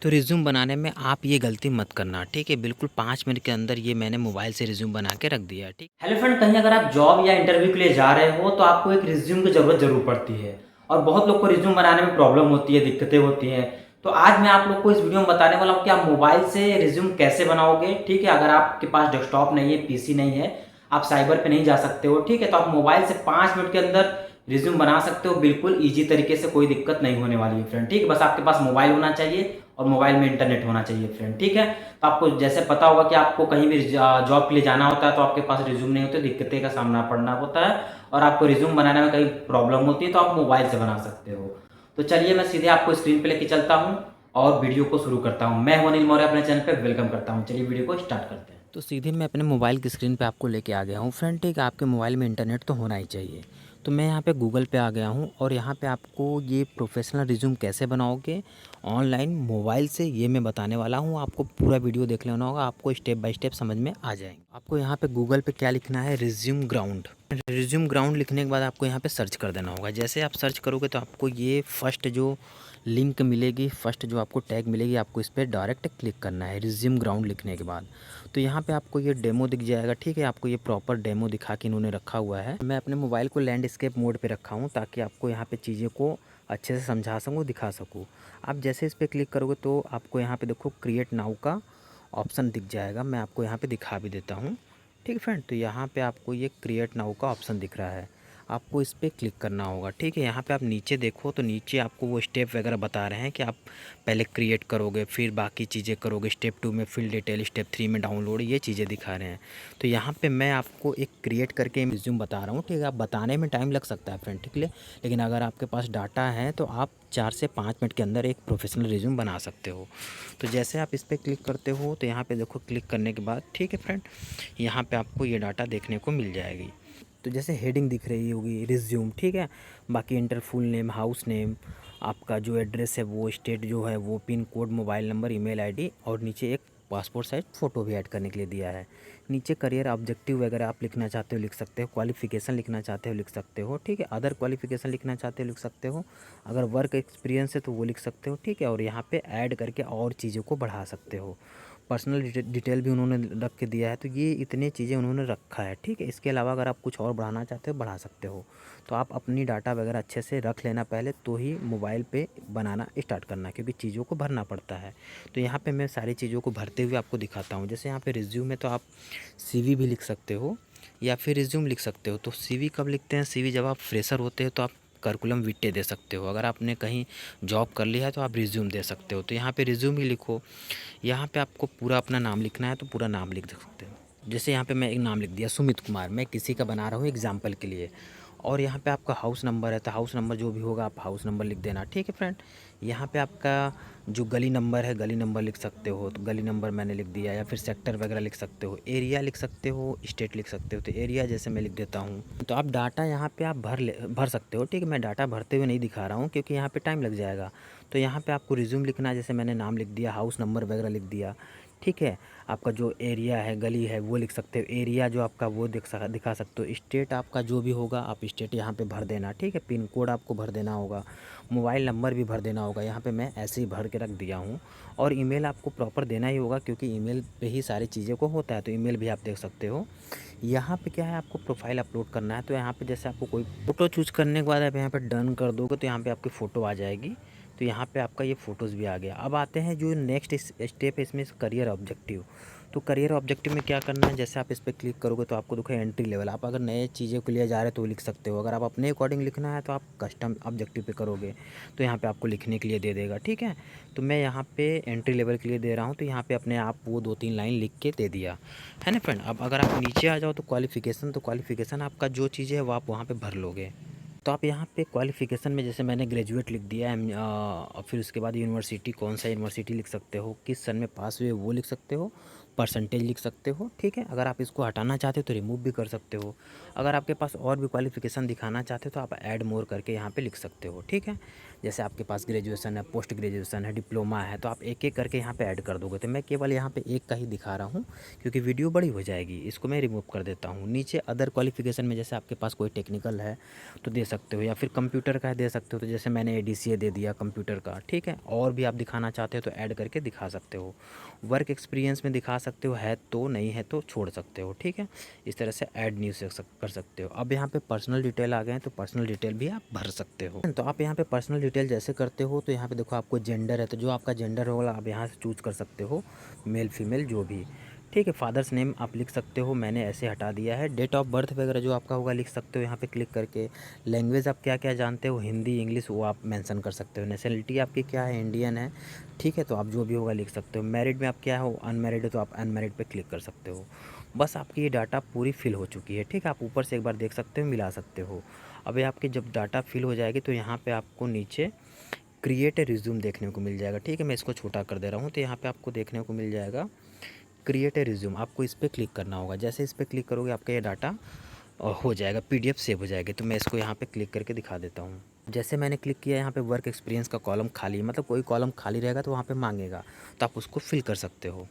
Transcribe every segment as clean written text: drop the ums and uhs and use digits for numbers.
तो रिज़्यूम बनाने में आप ये गलती मत करना, ठीक है? बिल्कुल 5 मिनट के अंदर ये मैंने मोबाइल से रिज़्यूम बना के रख दिया, ठीक। हेलो फ्रेंड, कहीं अगर आप जॉब या इंटरव्यू के लिए जा रहे हो तो आपको एक रिज्यूम की ज़रूरत ज़रूर पड़ती है। और बहुत लोग को रिज्यूम बनाने में प्रॉब्लम होती है, दिक्कतें होती हैं। तो आज मैं आप लोग को इस वीडियो में बताने वाला हूँ कि आप मोबाइल से रिज्यूम कैसे बनाओगे, ठीक है? अगर आपके पास डेस्कटॉप नहीं है, पीसी नहीं है, आप साइबर पे नहीं जा सकते हो, ठीक है? तो आप मोबाइल से 5 मिनट के अंदर रिज्यूम बना सकते हो, बिल्कुल ईजी तरीके से, कोई दिक्कत नहीं होने वाली है फ्रेंड, ठीक है? बस आपके पास मोबाइल होना चाहिए और मोबाइल में इंटरनेट होना चाहिए फ्रेंड, ठीक है? तो आपको जैसे पता होगा कि आपको कहीं भी जॉब के लिए जाना होता है तो आपके पास रिज्यूम नहीं होते, दिक्कतें का सामना पड़ना होता है और आपको रिज्यूम बनाने में कहीं प्रॉब्लम होती है तो आप मोबाइल से बना सकते हो। तो चलिए मैं सीधे आपको स्क्रीन पे लेके चलता हूँ और वीडियो को शुरू करता हूँ। मैं हूं अनिल मौर्य, अपने चैनल पे वेलकम करता हूँ। चलिए वीडियो को स्टार्ट करते हैं। तो सीधे मैं अपने मोबाइल की स्क्रीन पे आपको लेके आ गया हूँ फ्रेंड, ठीक है? आपके मोबाइल में इंटरनेट तो होना ही चाहिए। तो मैं यहाँ पे गूगल पे आ गया हूँ और यहाँ पे आपको ये प्रोफेशनल रिज्यूम कैसे बनाओगे ऑनलाइन मोबाइल से, ये मैं बताने वाला हूँ। आपको पूरा वीडियो देख लेना होगा, आपको स्टेप बाय स्टेप समझ में आ जाएंगे। आपको यहाँ पे गूगल पे क्या लिखना है, रिज्यूम ग्राउंड। रिज्यूम ग्राउंड लिखने के बाद आपको यहाँ पे सर्च कर देना होगा। जैसे आप सर्च करोगे तो आपको ये फर्स्ट जो लिंक मिलेगी, फर्स्ट जो आपको टैग मिलेगी, आपको इस पर डायरेक्ट क्लिक करना है रिज्यूम ग्राउंड लिखने के बाद। तो यहाँ पे आपको ये डेमो दिख जाएगा, ठीक है? आपको ये प्रॉपर डेमो दिखा के इन्होंने रखा हुआ है। मैं अपने मोबाइल को लैंडस्केप मोड पे रखा हूँ ताकि आपको यहाँ पे चीज़ें को अच्छे से समझा सकूँ, दिखा सकूँ। आप जैसे इस पर क्लिक करोगे तो आपको यहाँ पे देखो क्रिएट नाउ का ऑप्शन दिख जाएगा। मैं आपको यहाँ पे दिखा भी देता हूँ, ठीक है फ्रेंड? तो यहाँ पे आपको ये क्रिएट नाउ का ऑप्शन दिख रहा है, आपको इस पर क्लिक करना होगा, ठीक है? यहाँ पे आप नीचे देखो तो नीचे आपको वो स्टेप वगैरह बता रहे हैं कि आप पहले क्रिएट करोगे, फिर बाकी चीज़ें करोगे, स्टेप 2 में फिल डिटेल, स्टेप 3 में डाउनलोड, ये चीज़ें दिखा रहे हैं। तो यहाँ पे मैं आपको एक क्रिएट करके रिज्यूम बता रहा हूँ, ठीक है? आप बताने में टाइम लग सकता है फ्रेंड, ठीक है? लेकिन अगर आपके पास डाटा है तो आप 4 से 5 मिनट के अंदर एक प्रोफेशनल रिज्यूम बना सकते हो। तो जैसे आप इस पर क्लिक करते हो तो यहाँ पे देखो क्लिक करने के बाद, ठीक है फ्रेंड, यहाँ पे आपको ये डाटा देखने को मिल जाएगी। तो जैसे हेडिंग दिख रही होगी रिज्यूम, ठीक है? बाकी inter full name, house name, आपका जो एड्रेस है वो, स्टेट जो है वो, pin code, mobile number, email ID और नीचे एक पासपोर्ट साइज फ़ोटो भी ऐड करने के लिए दिया है। नीचे करियर ऑब्जेक्टिव वगैरह आप लिखना चाहते हो लिख सकते हो, क्वालिफ़िकेशन लिखना चाहते हो लिख सकते हो, ठीक है? अदर क्वालिफ़िकेशन लिखना चाहते हो लिख सकते हो, अगर वर्क एक्सपीरियंस है तो वो लिख सकते हो, ठीक है? और यहाँ पे ऐड करके और चीज़ों को बढ़ा सकते हो। पर्सनल डिटेल भी उन्होंने रख के दिया है। तो ये इतनी चीज़ें उन्होंने रखा है, ठीक है? इसके अलावा अगर आप कुछ और बढ़ाना चाहते हो बढ़ा सकते हो। तो आप अपनी डाटा वगैरह अच्छे से रख लेना पहले, तो ही मोबाइल पे बनाना स्टार्ट करना, क्योंकि चीज़ों को भरना पड़ता है। तो यहाँ पे मैं सारी चीज़ों को भरते हुए आपको दिखाता हूँ। जैसे यहाँ पे रिज्यूम है तो आप सीवी भी लिख सकते हो या फिर रिज्यूम लिख सकते हो। तो सीवी कब लिखते हैं? सीवी जब आप फ्रेशर होते हो तो आप करिकुलम विटे दे सकते हो। अगर आपने कहीं जॉब कर लिया है तो आप रिज्यूम दे सकते हो। तो यहाँ पे रिज्यूम ही लिखो। यहाँ पे आपको पूरा अपना नाम लिखना है तो पूरा नाम लिख सकते हो। जैसे यहाँ पे मैं एक नाम लिख दिया सुमित कुमार, मैं किसी का बना रहा हूँ एग्जाम्पल के लिए। और यहाँ पे आपका हाउस नंबर है तो हाउस नंबर जो भी होगा आप हाउस नंबर लिख देना, ठीक है फ्रेंड? यहाँ पे आपका जो गली नंबर है गली नंबर लिख सकते हो, तो गली नंबर मैंने लिख दिया, या फिर सेक्टर वगैरह लिख सकते हो, एरिया लिख सकते हो, स्टेट लिख सकते हो। तो एरिया जैसे मैं लिख देता हूँ। तो आप डाटा यहाँ पे आप भर सकते हो, ठीक है? मैं डाटा भरते हुए नहीं दिखा रहा हूँ क्योंकि यहाँ पे टाइम लग जाएगा। तो यहाँ पे आपको रिज्यूम लिखना है, जैसे मैंने नाम लिख दिया, हाउस नंबर वगैरह लिख दिया, ठीक है? आपका जो एरिया है गली है वो लिख सकते हो, एरिया जो आपका वो दिखा सकते हो, स्टेट आपका जो भी होगा आप स्टेट यहाँ पे भर देना, ठीक है? पिन कोड आपको भर देना होगा, मोबाइल नंबर भी भर देना होगा। यहाँ पे मैं ऐसे ही भर के रख दिया हूँ। और ईमेल आपको प्रॉपर देना ही होगा क्योंकि ईमेल पे ही सारी चीज़ें को होता है, तो ईमेल भी आप देख सकते हो। यहाँ पे क्या है, आपको प्रोफाइल अपलोड करना है। तो यहाँ पे जैसे आपको कोई फ़ोटो चूज़ करने के बाद आप यहाँ पे डन कर दोगे तो यहाँ पे आपकी फ़ोटो आ जाएगी। तो यहाँ पे आपका ये फ़ोटोज़ भी आ गया। अब आते हैं जो नेक्स्ट स्टेप है इसमें, करियर ऑब्जेक्टिव। तो करियर ऑब्जेक्टिव में क्या करना है, जैसे आप इस पर क्लिक करोगे तो आपको देखो एंट्री लेवल। आप अगर नए चीज़ों के लिए जा रहे हो तो लिख सकते हो, अगर आप अपने अकॉर्डिंग लिखना है तो आप कस्टम ऑब्जेक्टिव पे करोगे तो यहाँ पे आपको लिखने के लिए दे देगा, ठीक है? तो मैं यहाँ पे एंट्री लेवल के लिए दे रहा हूँ, तो यहाँ पे अपने आप वो 2-3 लाइन लिख के दे दिया है ना फ्रेंड? अब अगर आप नीचे आ जाओ तो क्वालिफ़िकेशन, तो क्वालिफ़िकेशन आपका जो चीज़ें है वो आप वहाँ पे भर लोगे। तो आप यहाँ पे क्वालिफ़िकेशन में जैसे मैंने ग्रेजुएट लिख दिया है, और फिर उसके बाद यूनिवर्सिटी, कौन सा यूनिवर्सिटी लिख सकते हो, किस सन में पास हुए वो लिख सकते हो, परसेंटेज लिख सकते हो, ठीक है? अगर आप इसको हटाना चाहते हो तो रिमूव भी कर सकते हो। अगर आपके पास और भी क्वालिफ़िकेशन दिखाना चाहते हो तो आप ऐड मोर करके यहाँ पे लिख सकते हो, ठीक है? जैसे आपके पास ग्रेजुएशन है, पोस्ट ग्रेजुएशन है, डिप्लोमा है, तो आप एक-एक करके यहाँ पे ऐड कर दोगे। तो मैं केवल यहाँ पे एक का ही दिखा रहा हूँ क्योंकि वीडियो बड़ी हो जाएगी, इसको मैं रिमूव कर देता हूँ। नीचे अदर क्वालिफ़िकेशन में जैसे आपके पास कोई टेक्निकल है तो दे सकते हो, या फिर कंप्यूटर का दे सकते हो, तो जैसे मैंने ADCA दे दिया कंप्यूटर का, ठीक है। और भी आप दिखाना चाहते हो तो ऐड करके दिखा सकते हो। वर्क एक्सपीरियंस में दिखा सकते हो, है तो, नहीं है तो छोड़ सकते हो, ठीक है। इस तरह से ऐड न्यूज़ कर सकते हो। अब यहाँ पे पर्सनल डिटेल आ गए हैं, तो पर्सनल डिटेल भी आप भर सकते हो। तो आप यहाँ पे पर्सनल डिटेल जैसे करते हो, तो यहाँ पे देखो आपको जेंडर है, तो जो आपका जेंडर होगा आप यहाँ से चूज़ कर सकते हो, मेल फीमेल जो भी, ठीक है। फादर्स नेम आप लिख सकते हो, मैंने ऐसे हटा दिया है। डेट ऑफ बर्थ वगैरह जो आपका होगा लिख सकते हो यहाँ पे क्लिक करके। लैंग्वेज आप क्या क्या जानते हो, हिंदी इंग्लिश, वो आप मेंशन कर सकते हो। नेशनलिटी आपकी क्या है, इंडियन है, ठीक है, तो आप जो भी होगा लिख सकते हो। मैरिड में आप क्या हो, अनमैरिड हो, तो आप अनमैरिड पे क्लिक कर सकते हो। बस आपकी ये डाटा पूरी फिल हो चुकी है, ठीक है। आप ऊपर से एक बार देख सकते हो, मिला सकते हो। अब ये आपकी जब डाटा फिल हो जाएगी तो यहाँ पे आपको नीचे क्रिएट ए रिज्यूम देखने को मिल जाएगा, ठीक है। मैं इसको छोटा कर दे रहा हूँ, तो यहाँ पे आपको देखने को मिल जाएगा क्रिएट ए रिज्यूम। आपको इस पर क्लिक करना होगा। जैसे इस पर क्लिक करोगे आपका ये डाटा हो जाएगा, PDF सेव हो जाएगी। तो मैं इसको यहाँ पे क्लिक करके दिखा देता हूँ। जैसे मैंने क्लिक किया, यहाँ पे वर्क एक्सपीरियंस का कॉलम खाली है, मतलब कोई कॉलम खाली रहेगा तो वहाँ पे मांगेगा, तो आप उसको फिल कर सकते हो,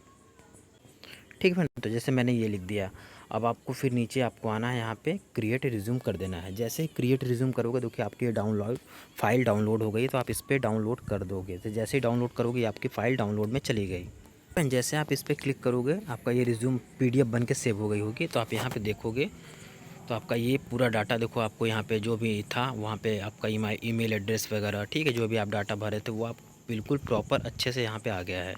ठीक है। तो जैसे मैंने ये लिख दिया, अब आपको फिर नीचे आपको आना है, यहाँ पे क्रिएट रिज्यूम कर देना है। जैसे ही क्रिएट रिज्यूम करोगे, देखिए आपकी डाउनलोड फाइल डाउनलोड हो गई, तो आप इस पर डाउनलोड कर दोगे। तो जैसे ही डाउनलोड करोगे आपकी फ़ाइल डाउनलोड में चली गई। जैसे आप इस पर क्लिक करोगे, आपका ये रिज्यूम PDF बन के सेव हो गई होगी। तो आप यहाँ पे देखोगे तो आपका ये पूरा डाटा देखो, आपको यहाँ पे जो भी था वहाँ पे आपका ईमेल एड्रेस वगैरह, ठीक है, जो भी आप डाटा भरे थे वो आप बिल्कुल प्रॉपर अच्छे से यहाँ पे आ गया है।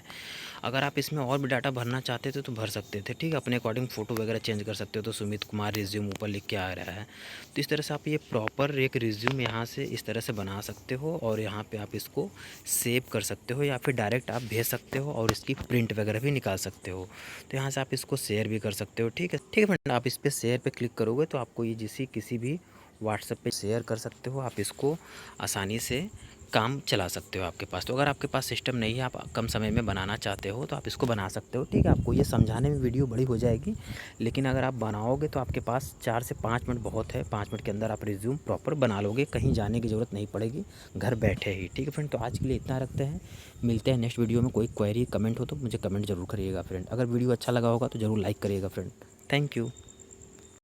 अगर आप इसमें और भी डाटा भरना चाहते थे तो भर सकते थे, ठीक है। अपने अकॉर्डिंग फ़ोटो वगैरह चेंज कर सकते हो, तो सुमित कुमार रिज्यूम ऊपर लिख के आ रहा है। तो इस तरह से आप ये प्रॉपर एक रिज्यूम यहाँ से इस तरह से बना सकते हो, और यहाँ पे आप इसको सेव कर सकते हो, या फिर डायरेक्ट आप भेज सकते हो और इसकी प्रिंट वगैरह भी निकाल सकते हो। तो यहाँ से आप इसको शेयर भी कर सकते हो, ठीक है, ठीक है फ्रेंड। आप इस पर शेयर पे क्लिक करोगे तो आपको ये किसी भी व्हाट्सएप पे शेयर कर सकते हो। आप इसको आसानी से काम चला सकते हो आपके पास। तो अगर आपके पास सिस्टम नहीं है, आप कम समय में बनाना चाहते हो, तो आप इसको बना सकते हो, ठीक है। आपको ये समझाने में वीडियो बड़ी हो जाएगी, लेकिन अगर आप बनाओगे तो आपके पास 4 से 5 मिनट बहुत है। 5 मिनट के अंदर आप रिज्यूम प्रॉपर बना लोगे, कहीं जाने की ज़रूरत नहीं पड़ेगी, घर बैठे ही, ठीक है फ्रेंड। तो आज के लिए इतना रखते हैं, मिलते हैं नेक्स्ट वीडियो में। कोई क्वेरी कमेंट हो तो मुझे कमेंट ज़रूर करिएगा फ्रेंड। अगर वीडियो अच्छा लगा होगा तो ज़रूर लाइक करिएगा फ्रेंड। Thank you.